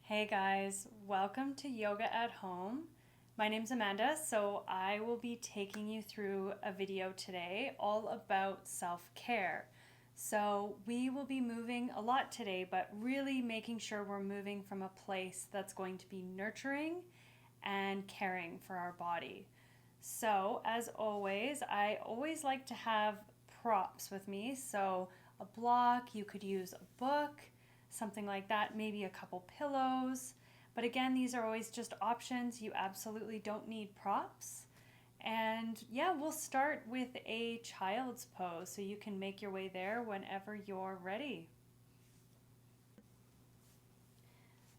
Hey guys, welcome to Yoga at Home. My name's Amanda, so I will be taking you through a video today all about self-care. So we will be moving a lot today, but really making sure we're moving from a place that's going to be nurturing and caring for our body. So as always, I always like to have props with me. So a block, you could use a book, something like that, maybe a couple pillows. But again, these are always just options. You absolutely don't need props. And yeah, we'll start with a child's pose, so you can make your way there whenever you're ready.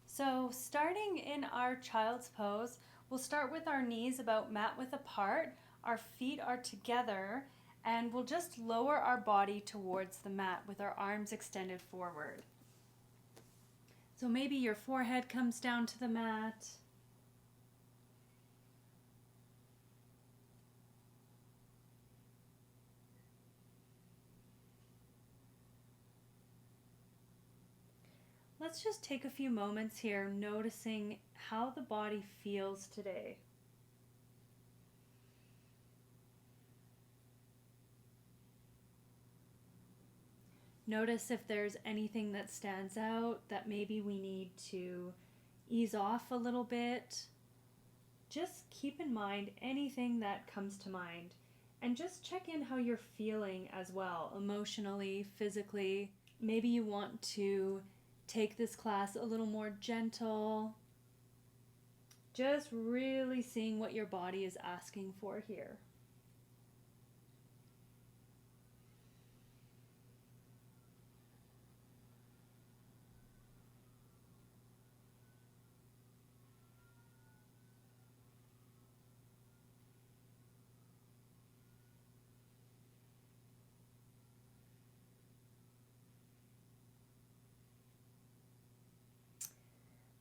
So starting in our child's pose, we'll start with our knees about mat width apart, our feet are together, and we'll just lower our body towards the mat with our arms extended forward. So maybe your forehead comes down to the mat. Let's just take a few moments here noticing how the body feels today. Notice if there's anything that stands out that maybe we need to ease off a little bit. Just keep in mind anything that comes to mind and just check in how you're feeling as well, emotionally, physically. Maybe you want to take this class a little more gentle. Just really seeing what your body is asking for here.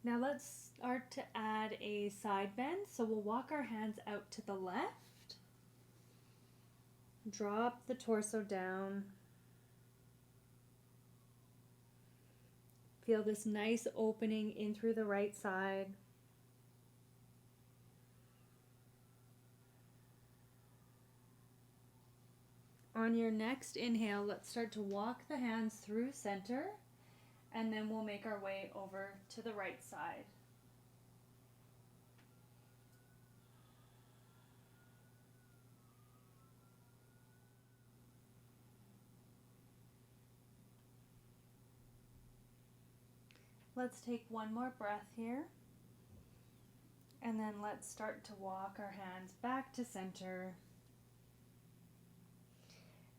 Now let's start to add a side bend. So we'll walk our hands out to the left. Drop the torso down. Feel this nice opening in through the right side. On your next inhale, let's start to walk the hands through center, and then we'll make our way over to the right side. Let's take one more breath here. And then let's start to walk our hands back to center.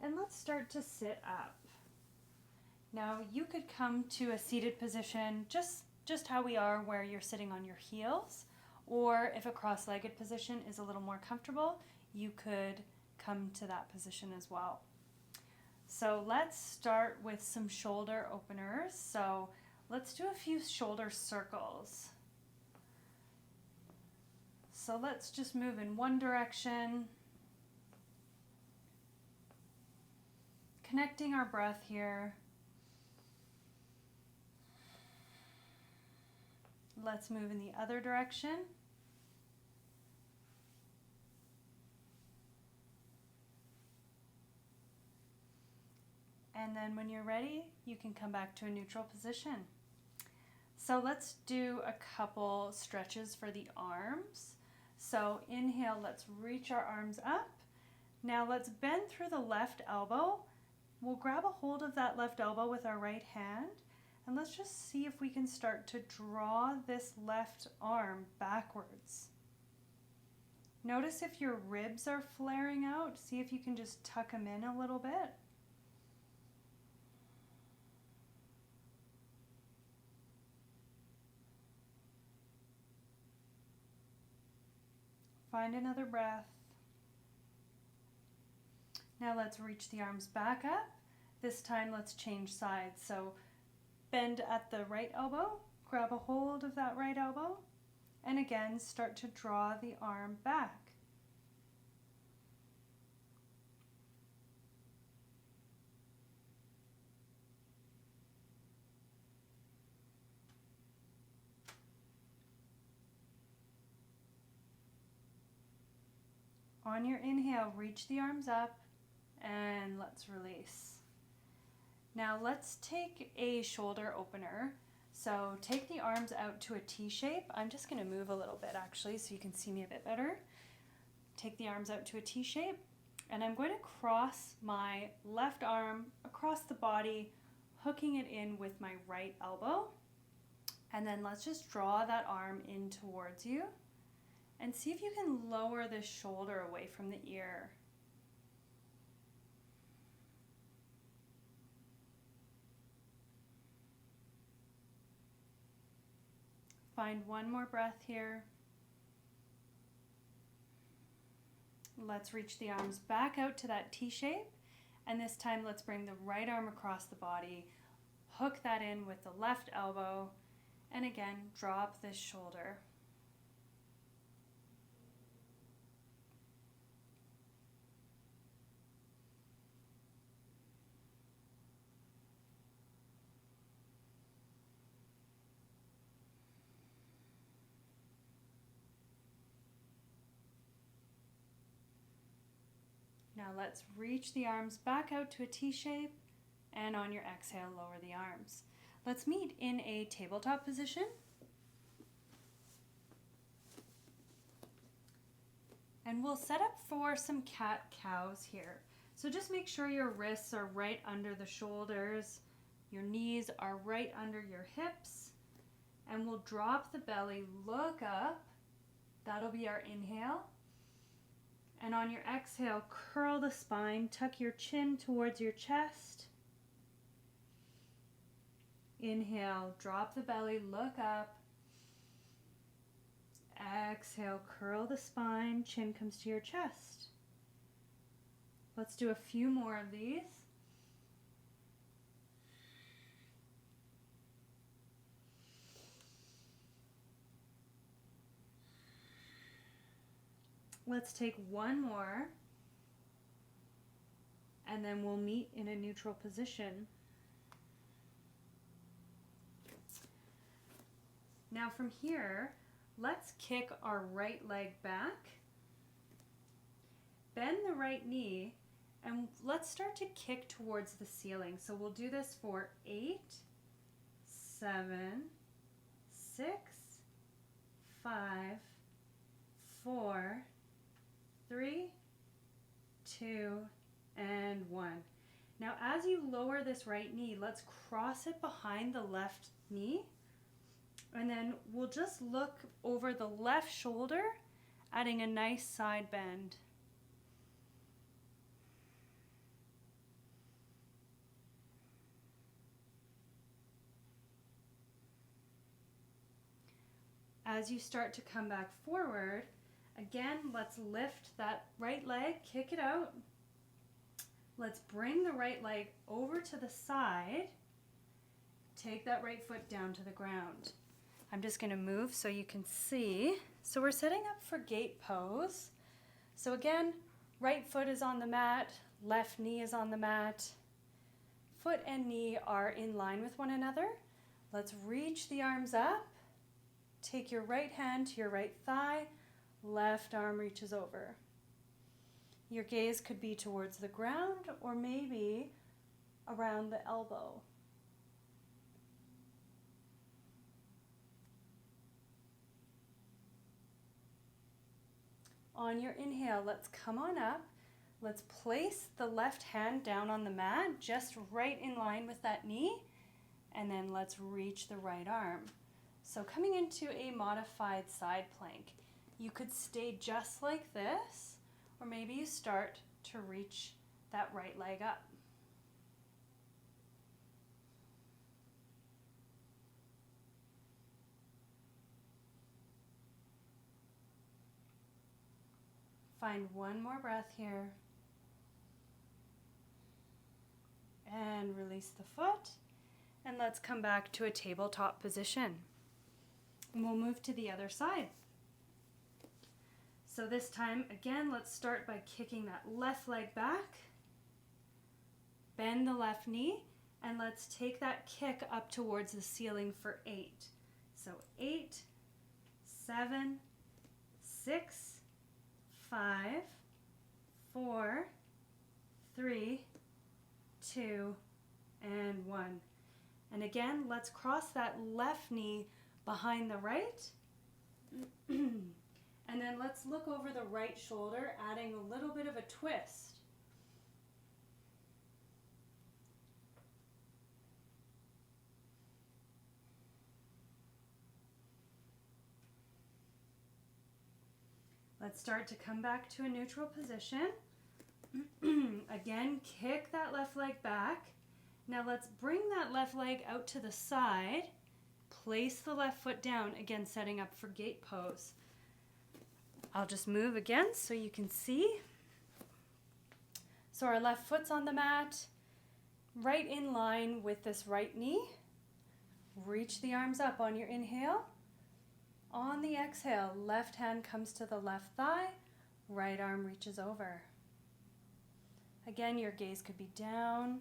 And let's start to sit up. Now you could come to a seated position just how we are, where you're sitting on your heels, or if a cross-legged position is a little more comfortable, you could come to that position as well. So let's start with some shoulder openers. So let's do a few shoulder circles. So let's just move in one direction, connecting our breath here. Let's move in the other direction. And then when you're ready, you can come back to a neutral position. So let's do a couple stretches for the arms. So inhale, let's reach our arms up. Now let's bend through the left elbow. We'll grab a hold of that left elbow with our right hand, and let's just see if we can start to draw this left arm backwards. Notice if your ribs are flaring out. See if you can just tuck them in a little bit. Find another breath. Now let's reach the arms back up. This time let's change sides. So bend at the right elbow, grab a hold of that right elbow, and again start to draw the arm back. On your inhale, reach the arms up and let's release. Now let's take a shoulder opener. So take the arms out to a T shape. I'm just going to move a little bit actually so you can see me a bit better. Take the arms out to a T shape, and I'm going to cross my left arm across the body, hooking it in with my right elbow. And then let's just draw that arm in towards you and see if you can lower the shoulder away from the ear. Find one more breath here. Let's reach the arms back out to that T shape, and this time let's bring the right arm across the body, hook that in with the left elbow, and again drop this shoulder. Now let's reach the arms back out to a T shape, and on your exhale, lower the arms. Let's meet in a tabletop position. And we'll set up for some cat-cows here. So just make sure your wrists are right under the shoulders, your knees are right under your hips, and we'll drop the belly, look up. That'll be our inhale. And on your exhale, curl the spine, tuck your chin towards your chest. Inhale, drop the belly, look up. Exhale, curl the spine, chin comes to your chest. Let's do a few more of these. Let's take one more, and then we'll meet in a neutral position. Now from here, let's kick our right leg back, bend the right knee, and let's start to kick towards the ceiling. So we'll do this for 8, 7, 6, 5, 4, 3, 2, and 1. Now as you lower this right knee, let's cross it behind the left knee, and then we'll just look over the left shoulder, adding a nice side bend. As you start to come back forward, again, let's lift that right leg, kick it out. Let's bring the right leg over to the side. Take that right foot down to the ground. I'm just going to move so you can see. So we're setting up for gate pose. So again, right foot is on the mat, left knee is on the mat. Foot and knee are in line with one another. Let's reach the arms up. Take your right hand to your right thigh. Left arm reaches over. Your gaze could be towards the ground or maybe around the elbow. On your inhale, let's come on up. Let's place the left hand down on the mat, just right in line with that knee, and then let's reach the right arm. So coming into a modified side plank, you could stay just like this, or maybe you start to reach that right leg up. Find one more breath here. And release the foot. And let's come back to a tabletop position. And we'll move to the other side. So this time, again, let's start by kicking that left leg back. Bend the left knee, and let's take that kick up towards the ceiling for 8. So 8, 7, 6, 5, 2, and 1. And again, let's cross that left knee behind the right. And then let's look over the right shoulder, adding a little bit of a twist. Let's start to come back to a neutral position. Again, kick that left leg back. Now let's bring that left leg out to the side. Place the left foot down, again setting up for gate pose. I'll just move again so you can see. So our left foot's on the mat, right in line with this right knee. Reach the arms up on your inhale. On the exhale, left hand comes to the left thigh, right arm reaches over. Again, your gaze could be down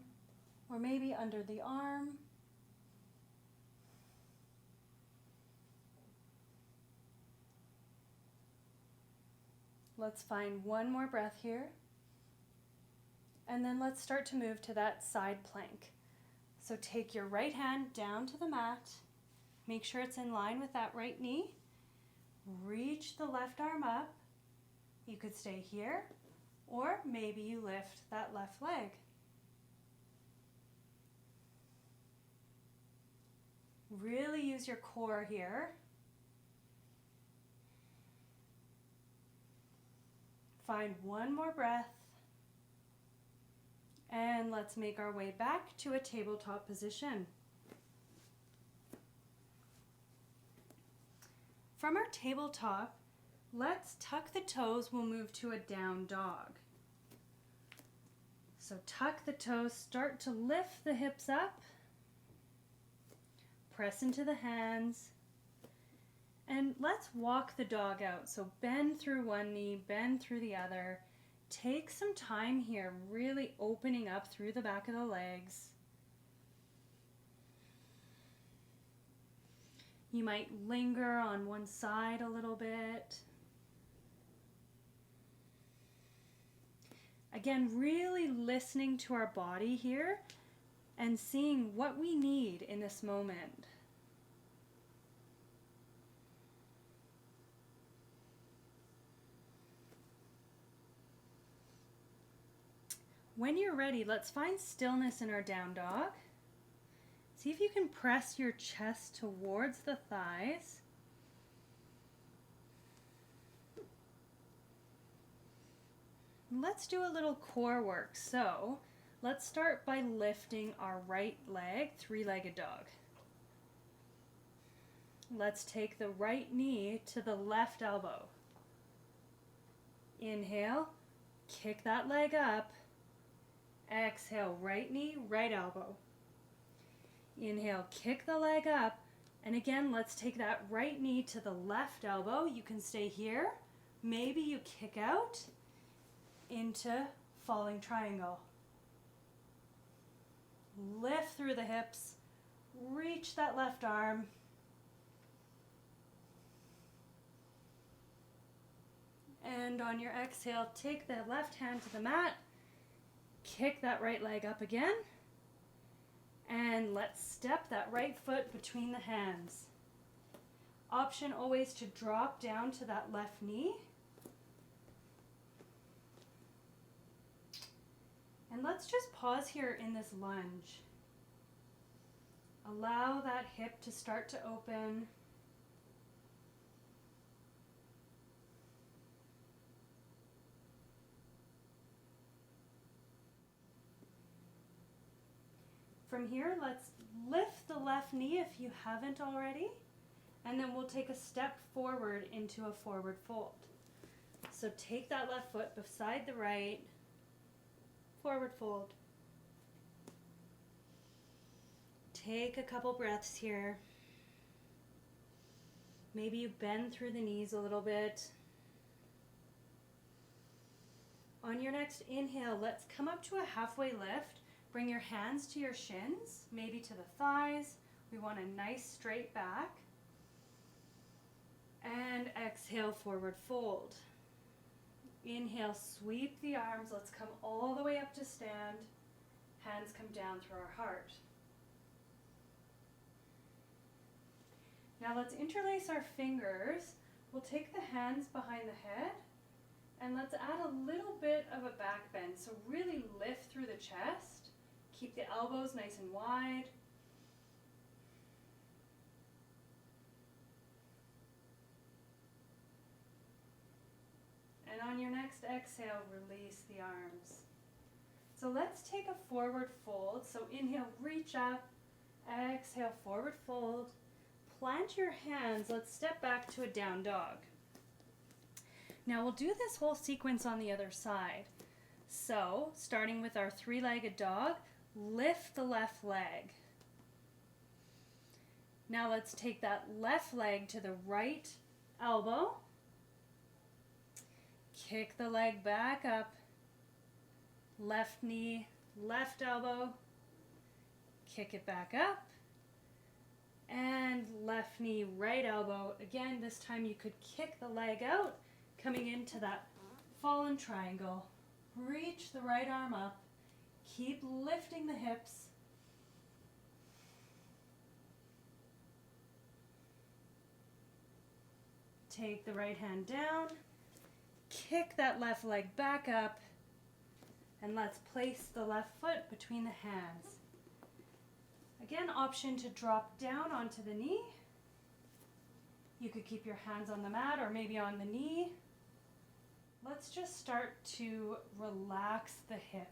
or maybe under the arm. Let's find one more breath here. And then let's start to move to that side plank. So take your right hand down to the mat. Make sure it's in line with that right knee. Reach the left arm up. You could stay here, or maybe you lift that left leg. Really use your core here. Find one more breath. And let's make our way back to a tabletop position. From our tabletop, let's tuck the toes. We'll move to a down dog. So tuck the toes, start to lift the hips up. Press into the hands. And let's walk the dog out. So bend through one knee, bend through the other. Take some time here, really opening up through the back of the legs. You might linger on one side a little bit. Again, really listening to our body here and seeing what we need in this moment. When you're ready, let's find stillness in our down dog. See if you can press your chest towards the thighs. Let's do a little core work. So let's start by lifting our right leg, three-legged dog. Let's take the right knee to the left elbow. Inhale, kick that leg up. Exhale, right knee, right elbow. Inhale, kick the leg up. And again, let's take that right knee to the left elbow. You can stay here. Maybe you kick out into falling triangle. Lift through the hips. Reach that left arm. And on your exhale, take the left hand to the mat. Kick that right leg up again. And let's step that right foot between the hands. Option always to drop down to that left knee. And let's just pause here in this lunge. Allow that hip to start to open. From here, let's lift the left knee if you haven't already, and then we'll take a step forward into a forward fold. So take that left foot beside the right, forward fold. Take a couple breaths here. Maybe you bend through the knees a little bit. On your next inhale, let's come up to a halfway lift. Bring your hands to your shins, maybe to the thighs. We want a nice straight back. And exhale, forward fold. Inhale, sweep the arms. Let's come all the way up to stand. Hands come down through our heart. Now let's interlace our fingers. We'll take the hands behind the head and let's add a little bit of a back bend. So really lift through the chest. Keep the elbows nice and wide. And on your next exhale, release the arms. So let's take a forward fold. So inhale, reach up. Exhale, forward fold. Plant your hands. Let's step back to a down dog. Now we'll do this whole sequence on the other side. So starting with our three-legged dog, lift the left leg. Now let's take that left leg to the right elbow. Kick the leg back up. Left knee, left elbow. Kick it back up. And left knee, right elbow. Again, this time you could kick the leg out, coming into that fallen triangle. Reach the right arm up. Keep lifting the hips. Take the right hand down. Kick that left leg back up. And let's place the left foot between the hands. Again, option to drop down onto the knee. You could keep your hands on the mat or maybe on the knee. Let's just start to relax the hip.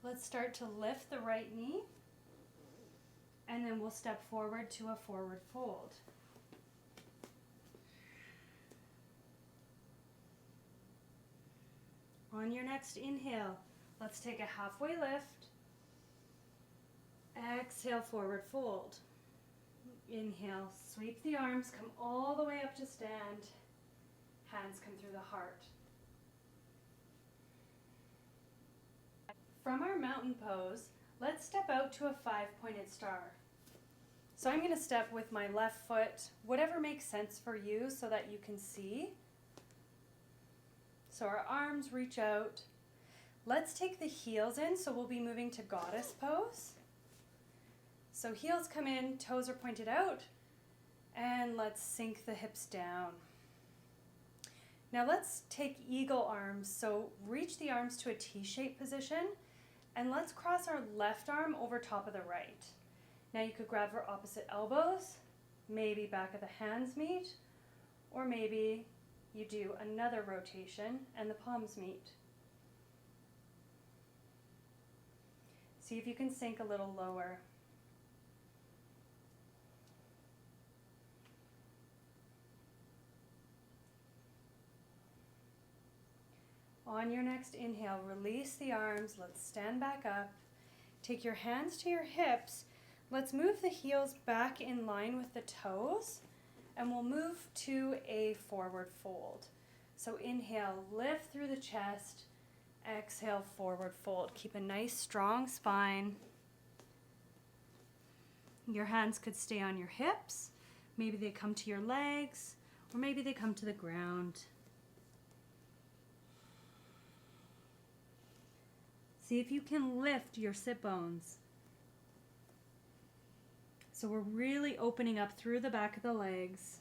Let's start to lift the right knee, and then we'll step forward to a forward fold. On your next inhale, let's take a halfway lift. Exhale, forward fold. Inhale, sweep the arms, come all the way up to stand. Hands come through the heart. From our mountain pose, let's step out to a 5-pointed star. So I'm going to step with my left foot, whatever makes sense for you so that you can see. So our arms reach out. Let's take the heels in, so we'll be moving to goddess pose. So heels come in, toes are pointed out, and let's sink the hips down. Now let's take eagle arms, so reach the arms to a T-shaped position, and let's cross our left arm over top of the right. Now you could grab our opposite elbows, maybe back of the hands meet, or maybe you do another rotation and the palms meet. See if you can sink a little lower. On your next inhale, release the arms. Let's stand back up. Take your hands to your hips. Let's move the heels back in line with the toes, and we'll move to a forward fold. So inhale, lift through the chest. Exhale, forward fold. Keep a nice strong spine. Your hands could stay on your hips. Maybe they come to your legs, or maybe they come to the ground. See if you can lift your sit bones. So we're really opening up through the back of the legs.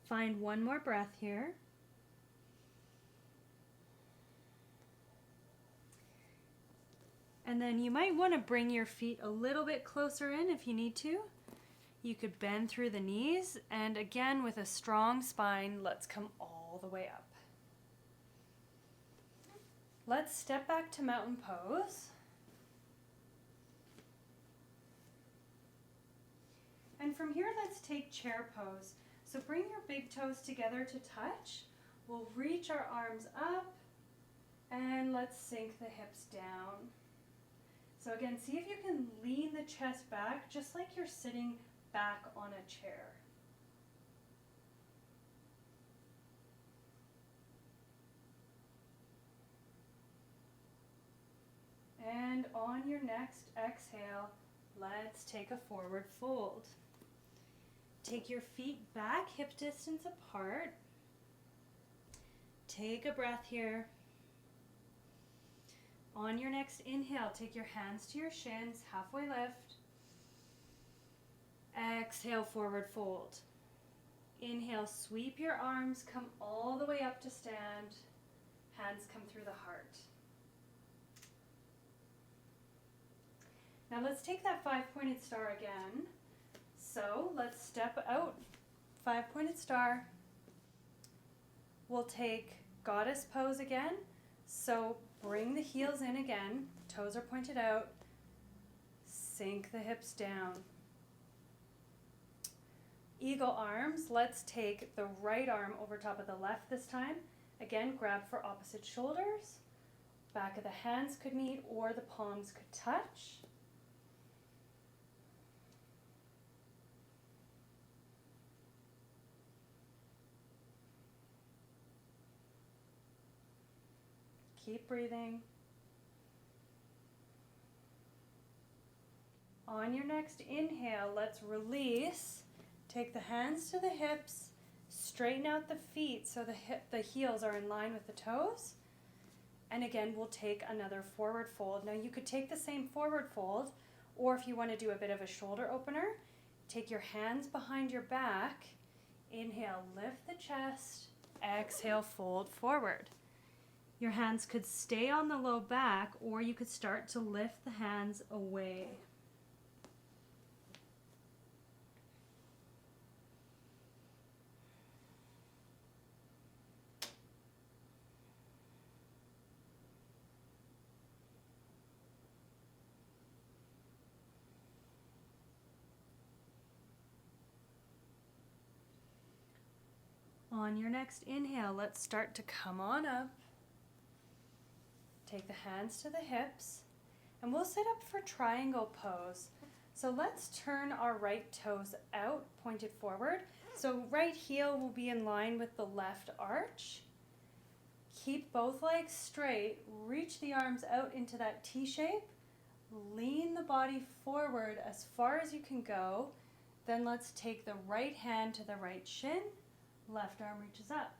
Find one more breath here. And then you might want to bring your feet a little bit closer in if you need to. You could bend through the knees, and again with a strong spine, let's come all the way up. Let's step back to mountain pose. And from here, let's take chair pose. So bring your big toes together to touch. We'll reach our arms up, and let's sink the hips down. So again, see if you can lean the chest back just like you're sitting back on a chair. And on your next exhale, let's take a forward fold. Take your feet back, hip distance apart. Take a breath here. On your next inhale, take your hands to your shins, halfway lift. Exhale, forward fold. Inhale, sweep your arms, come all the way up to stand. Hands come through the heart. Now let's take that 5-pointed star again. So let's step out, 5-pointed star. We'll take goddess pose again. So bring the heels in again, toes are pointed out, sink the hips down. Eagle arms, let's take the right arm over top of the left this time. Again, grab for opposite shoulders. Back of the hands could meet or the palms could touch. Keep breathing. On your next inhale, let's release. Take the hands to the hips, straighten out the feet so the heels are in line with the toes. And again, we'll take another forward fold. Now you could take the same forward fold, or if you want to do a bit of a shoulder opener, take your hands behind your back. Inhale, lift the chest. Exhale, fold forward. Your hands could stay on the low back, or you could start to lift the hands away. On your next inhale, let's start to come on up. Take the hands to the hips, and we'll sit up for triangle pose. So let's turn our right toes out, pointed forward. So right heel will be in line with the left arch. Keep both legs straight, reach the arms out into that T shape, lean the body forward as far as you can go. Then let's take the right hand to the right shin, left arm reaches up.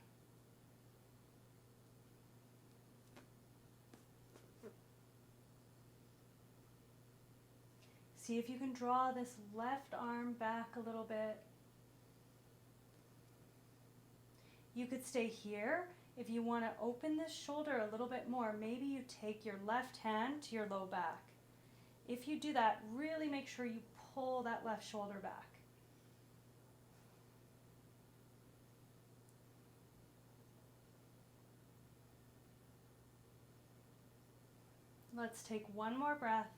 See if you can draw this left arm back a little bit. You could stay here. If you want to open this shoulder a little bit more, maybe you take your left hand to your low back. If you do that, really make sure you pull that left shoulder back. Let's take one more breath.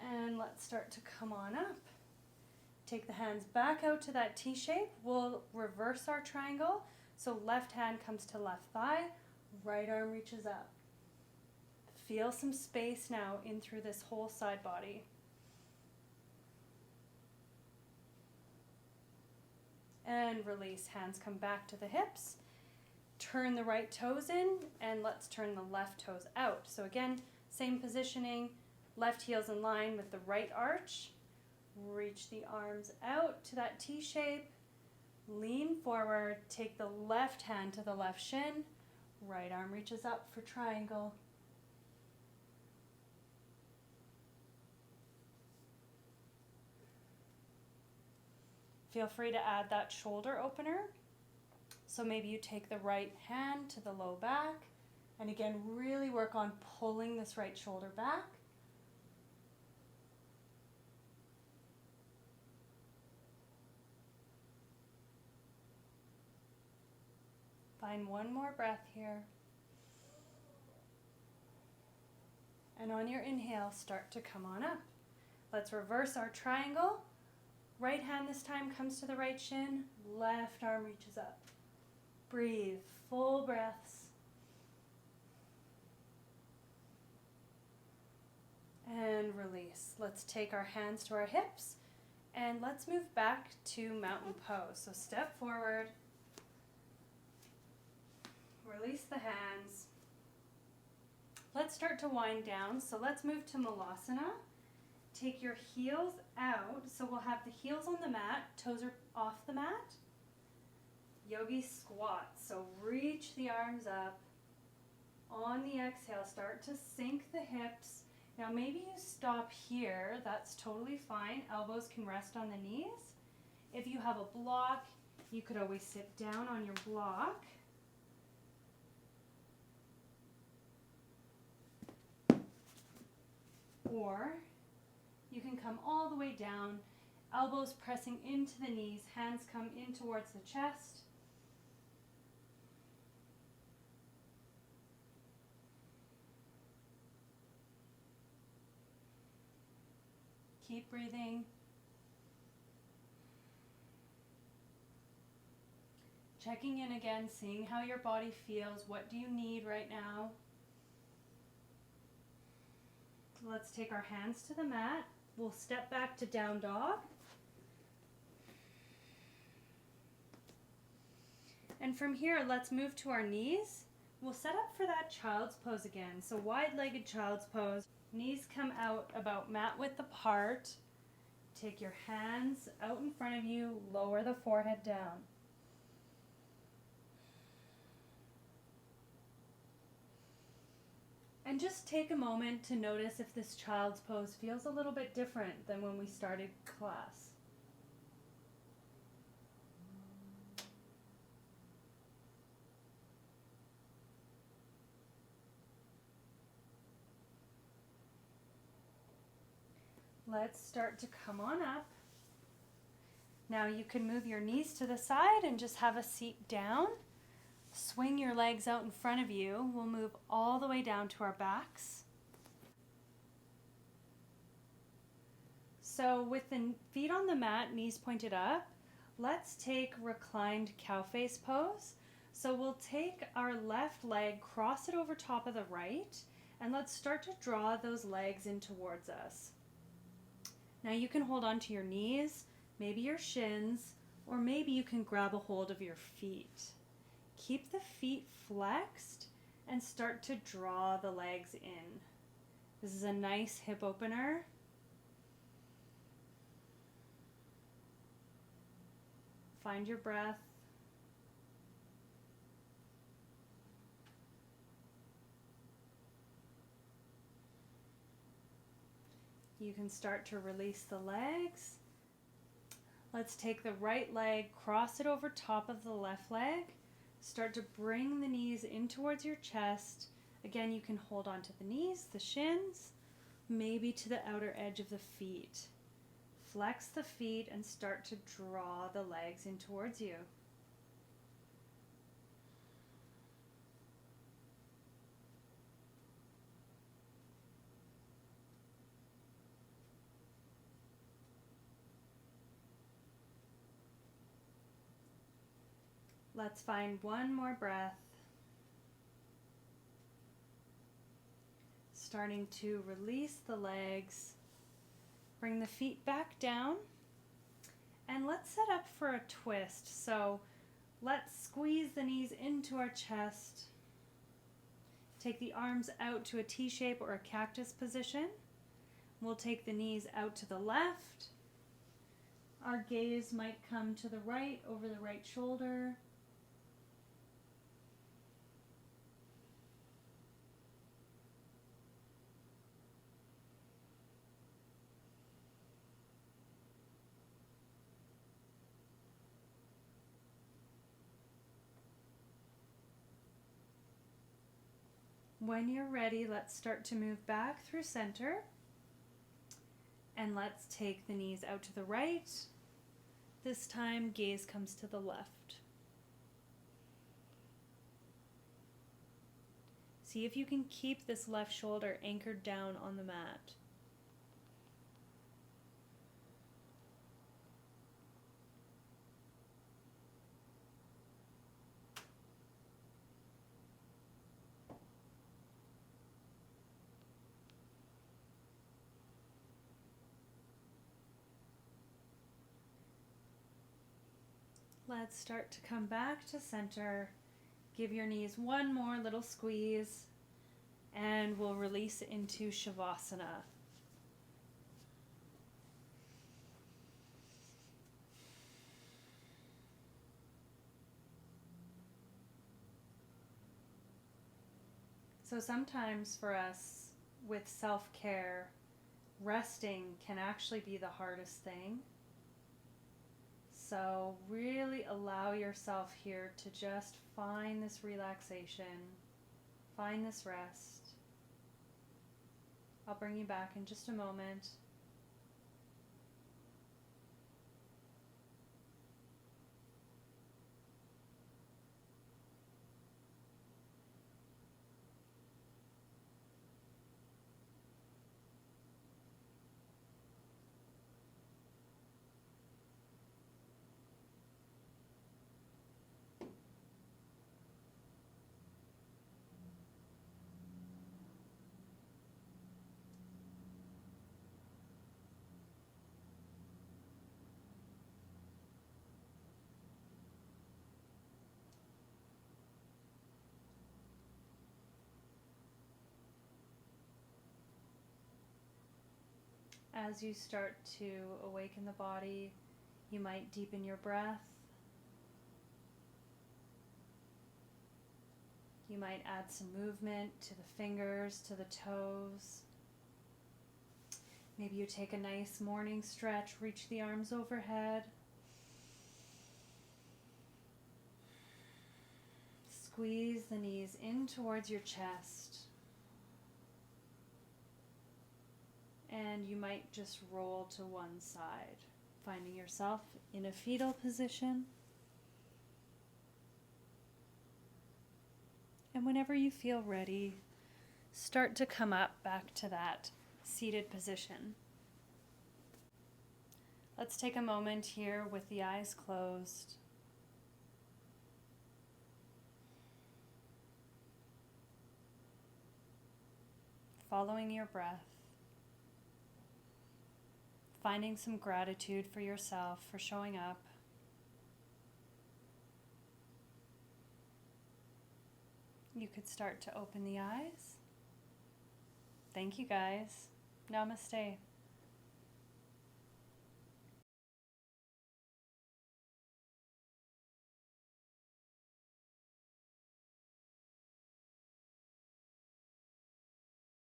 And let's start to come on up. Take the hands back out to that T shape. We'll reverse our triangle. So left hand comes to left thigh, right arm reaches up. Feel some space now in through this whole side body. And release, hands come back to the hips. Turn the right toes in, and let's turn the left toes out. So again, same positioning. Left heel's in line with the right arch. Reach the arms out to that T shape. Lean forward. Take the left hand to the left shin. Right arm reaches up for triangle. Feel free to add that shoulder opener. So maybe you take the right hand to the low back. And again, really work on pulling this right shoulder back. Find one more breath here. And on your inhale, start to come on up. Let's reverse our triangle. Right hand this time comes to the right shin. Left arm reaches up. Breathe, full breaths. Let's take our hands to our hips and let's move back to mountain pose. So step forward, release the hands. Let's start to wind down. So let's move to Malasana. Take your heels out. So we'll have the heels on the mat, toes are off the mat. Yogi squat. So reach the arms up. On the exhale, start to sink the hips. Now maybe you stop here. That's totally fine. Elbows can rest on the knees. If you have a block, you could always sit down on your block. Or you can come all the way down, elbows pressing into the knees, hands come in towards the chest. Keep breathing. Checking in again, seeing how your body feels. What do you need right now? Let's take our hands to the mat. We'll step back to down dog. And from here, let's move to our knees. We'll set up for that child's pose again. So wide-legged child's pose. Knees come out about mat width apart. Take your hands out in front of you. Lower the forehead down. And just take a moment to notice if this child's pose feels a little bit different than when we started class. Let's start to come on up. Now you can move your knees to the side and just have a seat down. Swing your legs out in front of you. We'll move all the way down to our backs. So with the feet on the mat, knees pointed up, let's take reclined cow face pose. So we'll take our left leg, cross it over top of the right, and let's start to draw those legs in towards us. Now you can hold on to your knees, maybe your shins, or maybe you can grab a hold of your feet. Keep the feet flexed and start to draw the legs in. This is a nice hip opener. Find your breath. You can start to release the legs. Let's take the right leg, cross it over top of the left leg. Start to bring the knees in towards your chest. Again, you can hold on to the knees, the shins, maybe to the outer edge of the feet. Flex the feet and start to draw the legs in towards you. Let's find one more breath. Starting to release the legs. Bring the feet back down. And let's set up for a twist. So let's squeeze the knees into our chest. Take the arms out to a T shape or a cactus position. We'll take the knees out to the left. Our gaze might come to the right, over the right shoulder. When you're ready, let's start to move back through center. And let's take the knees out to the right. This time, gaze comes to the left. See if you can keep this left shoulder anchored down on the mat. Let's start to come back to center. Give your knees one more little squeeze, and we'll release into Shavasana. So sometimes for us, with self-care, resting can actually be the hardest thing. So really allow yourself here to just find this relaxation, find this rest. I'll bring you back in just a moment. As you start to awaken the body, you might deepen your breath. You might add some movement to the fingers, to the toes. Maybe you take a nice morning stretch, reach the arms overhead. Squeeze the knees in towards your chest. And you might just roll to one side, finding yourself in a fetal position. And whenever you feel ready, start to come up back to that seated position. Let's take a moment here with the eyes closed. Following your breath. Finding some gratitude for yourself for showing up. You could start to open the eyes. Thank you guys. Namaste.